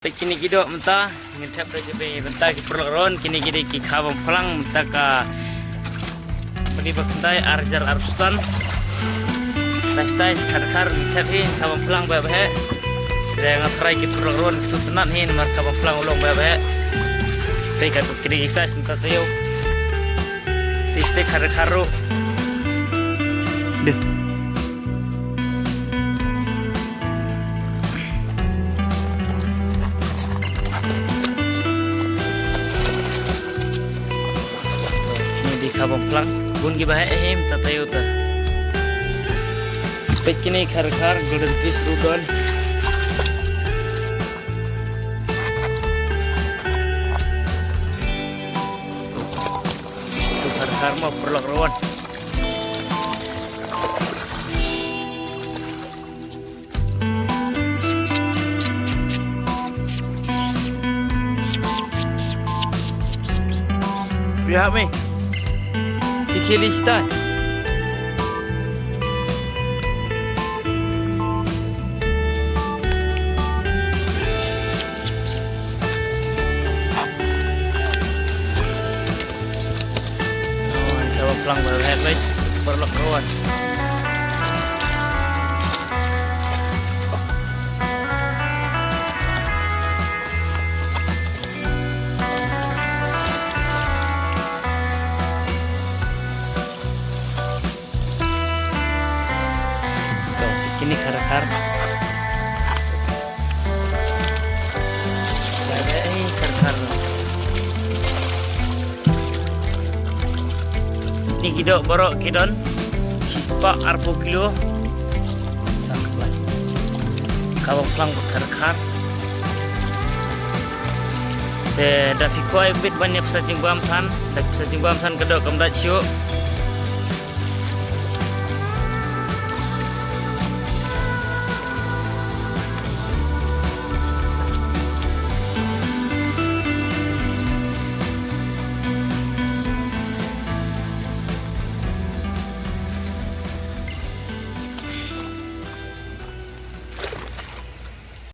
Kini kita mentah ngintip saja be mentah ki perlakuan kini kita ki kawam pelang mentah ka beri berkentai arjar arsutan lifestyle kar ngintip hin kawam pelang bae saya ngatrai ki perlakuan kesultanan hin mar kawam pelang ulong bae baik kat kini kisah mentah tayo tiste karu deh. Kabang pelang bun gi bahe hem tatayo ta pekini khar golden fish rudon tu khar ma perlak rawan lihat me Kikilista. Coba pelang berhead perlu kawan. Ini kar ini kita borok kidon sispa arpo kilo kalau pelang kar dan fikoi bit banyak pesacing bamsan kedok kemdat syuk